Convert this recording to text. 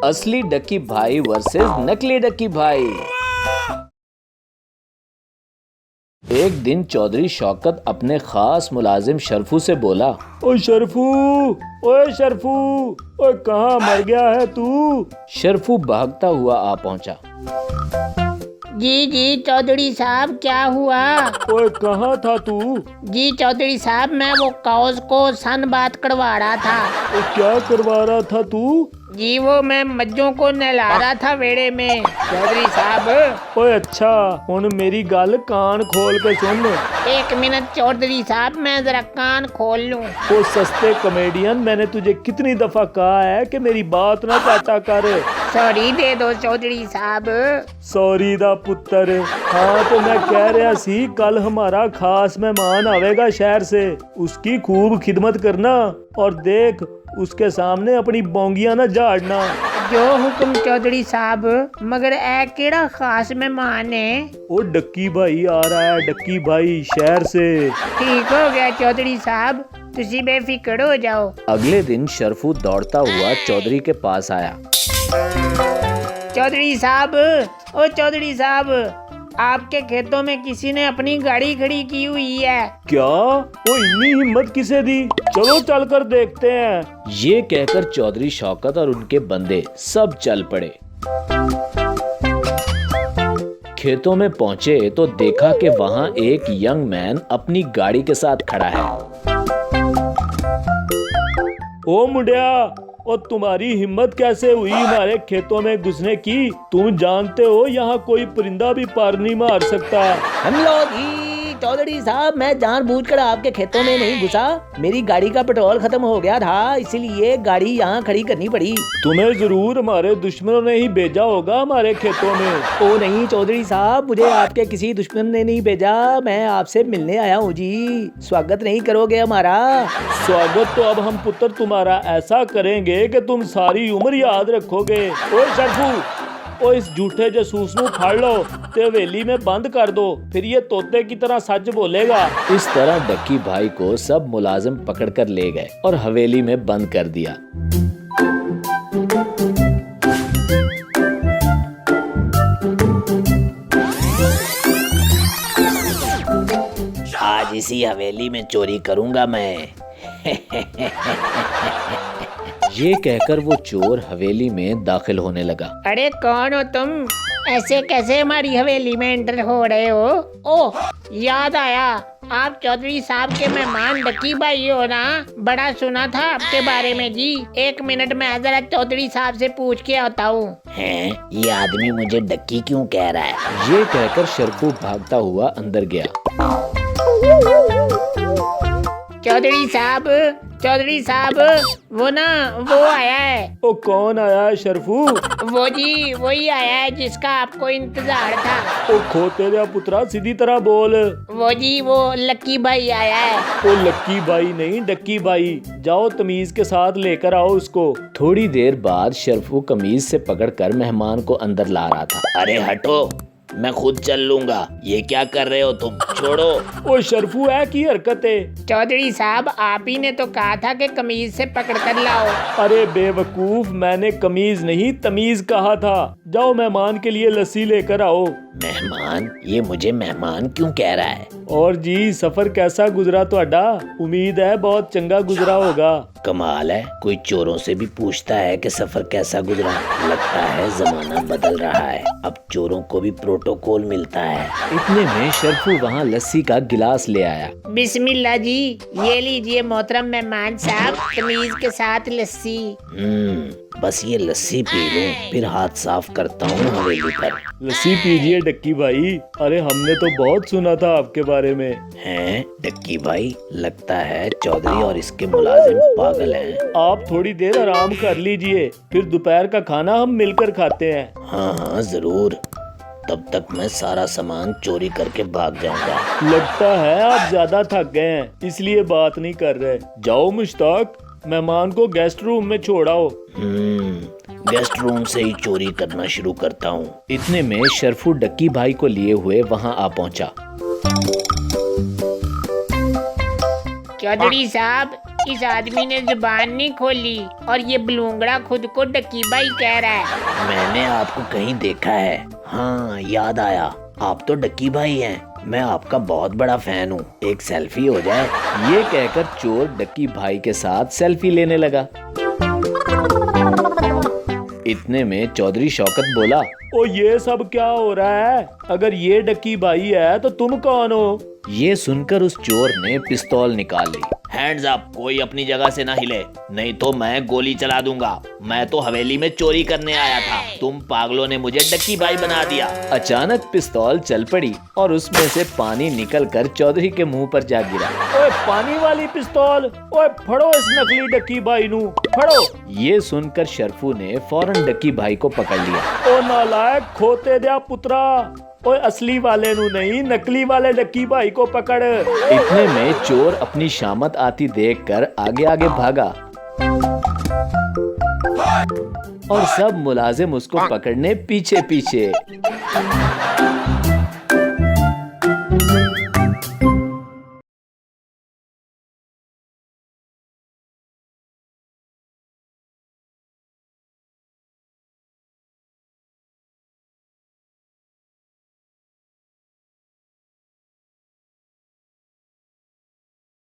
असली डक्की भाई वर्सेस नकली डक्की भाई। एक दिन चौधरी शौकत अपने खास मुलाजिम शरफू से बोला, ओए शरफू, ओए शरफू, ओए कहाँ मर गया है तू? शरफू भागता हुआ आ पहुंचा। जी जी चौधरी साहब, क्या हुआ? ओए कहाँ था तू? जी चौधरी साहब, मैं वो काउस को सन बात करवा रहा था। ओ क्या करवा रहा था तू? जी वो मैं मज्जों को नहला रहा था वेड़े में चौधरी साहब। ओए अच्छा, हुन मेरी गल कान खोल के सुन। एक मिनट चौधरी साहब, मैं जरा कान खोल लूं। ओ सस्ते कॉमेडियन, मैंने तुझे कितनी दफा कहा है कि मेरी बात ना काटा कर। सॉरी दे दो चौधरी साहब। सॉरी दा पुत्र। हाँ तो मैं कह रहा सी, कल हमारा खास मेहमान आवेगा शहर से, उसकी खूब खिदमत करना और देख उसके सामने अपनी बोंगियां ना झाड़ना। जो हुक्म चौधरी साहब, मगर ए केड़ा खास मेहमान है? ओ डक्की भाई आ रहा है, डक्की भाई शहर से। ठीक हो गया चौधरी साहब, तुसी बेफिक्र हो जाओ। अगले दिन शरफू दौड़ता हुआ चौधरी के पास आया। चौधरी साहब, ओ चौधरी साहब, आपके खेतों में किसी ने अपनी गाड़ी खड़ी की हुई है। क्या? वो इतनी हिम्मत किसे दी? चलो चलकर देखते हैं। ये कहकर चौधरी शौकत और उनके बंदे सब चल पड़े। खेतों में पहुंचे तो देखा कि वहां एक यंग मैन अपनी गाड़ी के साथ खड़ा है। ओ मुंडिया, और तुम्हारी हिम्मत कैसे हुई हमारे खेतों में घुसने की? तुम जानते हो यहाँ कोई परिंदा भी पार नहीं मार सकता। हेलो जी चौधरी साहब, मैं जानबूझकर आपके खेतों में नहीं घुसा। मेरी गाड़ी का पेट्रोल खत्म हो गया था, इसीलिए गाड़ी यहाँ खड़ी करनी पड़ी। तुम्हें जरूर हमारे दुश्मनों ने ही भेजा होगा हमारे खेतों में। ओ नहीं चौधरी साहब, मुझे आपके किसी दुश्मन ने नहीं भेजा, मैं आपसे मिलने आया हूँ जी। स्वागत नहीं करोगे हमारा? स्वागत तो अब हम पुत्र तुम्हारा ऐसा करेंगे कि तुम सारी उम्र याद रखोगे। ओए शरफू, ओ इस झूठे जासूस नू फाड़ लो ते हवेली में बंद कर दो, फिर ये तोते की तरह सच बोलेगा। इस तरह डक्की भाई को सब मुलाजिम पकड़ कर ले गए और हवेली में बंद कर दिया। आज इसी हवेली में चोरी करूंगा मैं। ये कहकर वो चोर हवेली में दाखिल होने लगा। अरे कौन हो तुम? ऐसे कैसे हमारी हवेली में एंटर हो रहे हो? ओह याद आया, आप चौधरी साहब के मेहमान डक्की भाई हो ना? बड़ा सुना था आपके बारे में जी। एक मिनट में जरा चौधरी साहब से पूछ के आता हूँ। हैं, ये आदमी मुझे डक्की क्यों कह रहा है? ये कहकर शरफू भागता हुआ अंदर गया। चौधरी साहब, चौधरी साहब, वो ना वो आया है। ओ कौन आया है शरफू? वो जी वही आया है जिसका आपको इंतजार था। ओ खोते दे पुत्रा, सीधी तरह बोल। वो जी वो लक्की भाई आया है। ओ लक्की भाई नहीं, डक्की भाई। जाओ तमीज के साथ लेकर आओ उसको। थोड़ी देर बाद शरफू कमीज से पकड़कर मेहमान को अंदर ला रहा था। अरे हटो, मैं खुद चल लूंगा। ये क्या कर रहे हो तुम? छोड़ो। ओ शरफू है की हरकत है। चौधरी साहब, आप ही ने तो कहा था कि कमीज से पकड़ कर लाओ। अरे बेवकूफ, मैंने कमीज नहीं तमीज कहा था। जाओ मेहमान के लिए लस्सी लेकर आओ। मेहमान? ये मुझे मेहमान क्यों कह रहा है? और जी सफर कैसा गुजरा ਤੁਹਾਡਾ? उम्मीद है बहुत चंगा गुजरा होगा। कमाल है, कोई चोरों से भी पूछता है कि सफर कैसा गुजरा। लगता है जमाना बदल रहा है, अब चोरों को भी प्रोटोकॉल मिलता है। इतने में शरफू वहाँ लस्सी का गिलास ले आया। बिस्मिल्लाह जी, ये लीजिए मोहतरम मेहमान साहब, तमीज के साथ लस्सी। बस ये लस्सी पी लूं, फिर हाथ साफ करता हूँ हवेली पर। लस्सी पीजिए डक्की भाई। अरे हमने तो बहुत सुना था आपके बारे में। हैं डक्की भाई, लगता है चौधरी और इसके मुलाजिम पागल हैं। आप थोड़ी देर आराम कर लीजिए, फिर दोपहर का खाना हम मिलकर खाते हैं। हाँ हाँ जरूर, तब तक मैं सारा सामान चोरी करके भाग जाऊंगा। लगता है आप ज्यादा थक गए हैं, इसलिए बात नहीं कर रहे। जाओ मुश्ताक, मेहमान को गेस्ट रूम में छोड़ाओ। गेस्ट रूम से ही चोरी करना शुरू करता हूँ। इतने में शरफू डक्की भाई को लिए हुए वहाँ आ पहुँचा। चौधरी साहब, इस आदमी ने जुबान नहीं खोली और ये बलूंगड़ा खुद को डक्की भाई कह रहा है। मैंने आपको कहीं देखा है। हाँ, याद आया, आप तो डक्की भाई हैं। मैं आपका बहुत बड़ा फैन हूँ, एक सेल्फी हो जाए। ये कहकर चोर डक्की भाई के साथ सेल्फी लेने लगा। इतने में चौधरी शौकत बोला, ओ ये सब क्या हो रहा है? अगर ये डक्की भाई है तो तुम कौन हो? ये सुनकर उस चोर ने पिस्तौल निकाल ली। हैंड्स अप, कोई अपनी जगह से ना हिले, नहीं तो मैं गोली चला दूंगा। मैं तो हवेली में चोरी करने आया था, तुम पागलों ने मुझे डक्की भाई बना दिया। अचानक पिस्तौल चल पड़ी और उसमें से पानी निकलकर चौधरी के मुंह पर जा गिरा। ओए पानी वाली पिस्तौल, ओए फड़ो इस नकली डक्की भाई नू, फड़ो। ये सुनकर शरफू ने फौरन डक्की भाई को पकड़ लिया। ओ नालायक खोते दिया पुत्रा, ओए असली वाले नू नहीं, नकली वाले डक्की भाई को पकड़। इतने में चोर अपनी शामत आती देखकर आगे आगे भागा और सब मुलाजिम उसको पकड़ने पीछे पीछे।